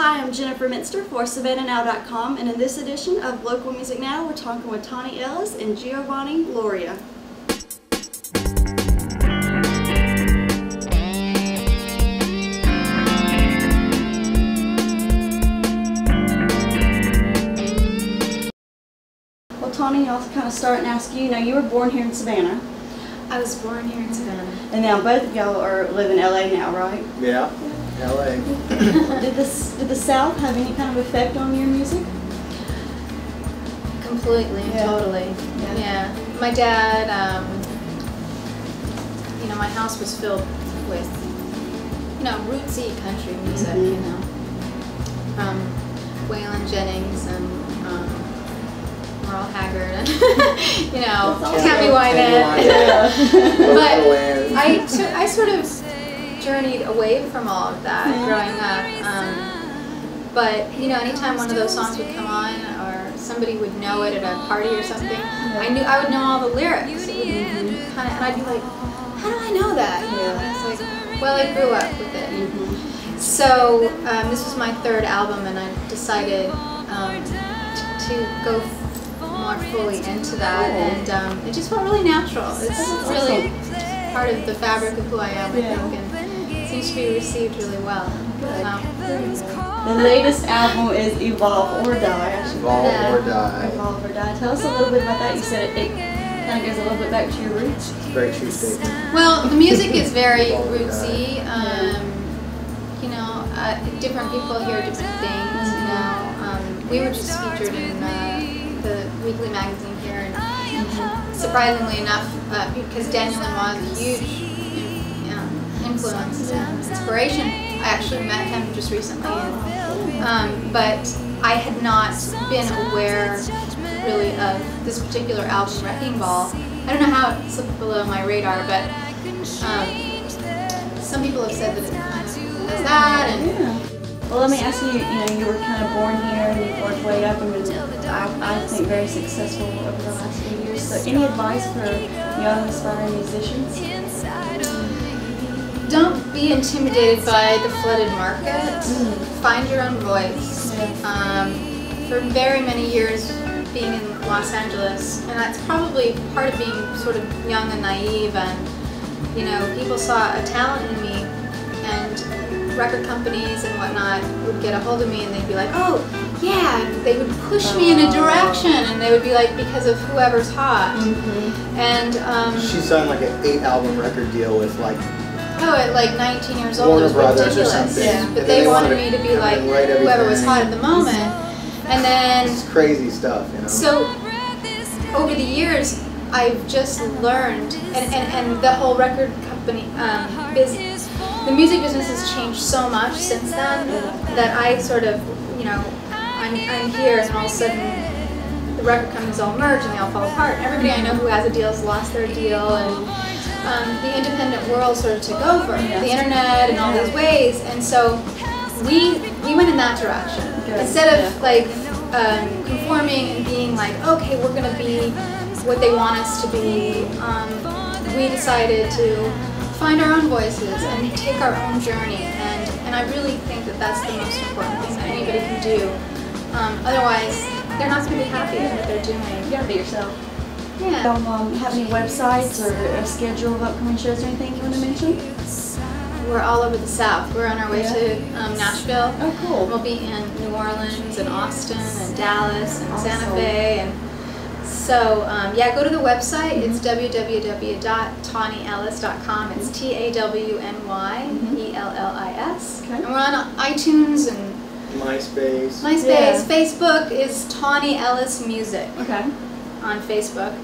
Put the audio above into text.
Hi, I'm Jennifer Minster for SavannahNow.com, and in this edition of Local Music Now, we're talking with Tawny Ellis and Giovanni Loria. Well, Tawny, I'll kind of start and ask you, you were born here in Savannah. I was born here in Savannah. And now both of y'all live in LA now, right? Yeah, LA. Did the South have any kind of effect on your music? Completely, totally. Yeah. My dad, my house was filled with, rootsy country music, from Waylon Jennings and Merle Haggard and, Tammy Wynette. But I sort of journeyed away from all of that growing up. But anytime one of those songs would come on, or somebody would know it at a party or something, I would know all the lyrics. It would and I'd be like, how do I know that? And it's like, well, I grew up with it. So this was my third album, and I decided to go more fully into that, and it just felt really natural. It's really part of the fabric of who I am, I think, and it seems to be received really well. The latest album is Evolve or Die. Evolve or Die. Evolve or Die. Tell us a little bit about that. You said it kind of goes a little bit back to your roots. It's a very true statement. Well, the music is very rootsy. Different people hear different things. We were just featured in the weekly magazine here, and surprisingly enough, because Daniel was a huge influence and inspiration. I actually met him just recently, but I had not been aware really of this particular album, Wrecking Ball. I don't know how it slipped below my radar, but some people have said that it kind of does that. And well, let me ask you, you were kind of born here and you worked way up and been, I think, very successful over the last few years. So any advice for young aspiring musicians? Don't be intimidated by the flooded market. Find your own voice. For very many years being in Los Angeles, and that's probably part of being sort of young and naive, and people saw a talent in me, and record companies and whatnot would get a hold of me and they'd be like, oh yeah, and they would push me in a direction, and they would be like, because of whoever's hot. And she signed like an 8-album record deal with at like 19 years old, it was ridiculous. But they wanted me to be like whoever was hot at the moment. And then it's crazy stuff, So over the years, I've just learned, and the whole record company business, the music business has changed so much since then that I sort of, I'm here, and all of a sudden the record companies all merge and they all fall apart. Everybody I know who has a deal has lost their deal, and the independent world sort of took over, the internet and all these ways, and so we went in that direction. Instead of conforming and being like, okay, we're going to be what they want us to be, we decided to find our own voices and take our own journey, and I really think that that's the most important thing that anybody can do. Otherwise, they're not going to be happy in what they're doing. You gotta be yourself. Yeah. Have any websites or a schedule of upcoming shows or anything you want to mention? We're all over the South. We're on our way to Nashville. Oh, cool. We'll be in New Orleans and Austin and Dallas and Santa Fe. And so, go to the website. It's www.tawnyellis.com. It's TAWNYELLIS. And we're on iTunes and MySpace. Facebook is Tawny Ellis Music on Facebook.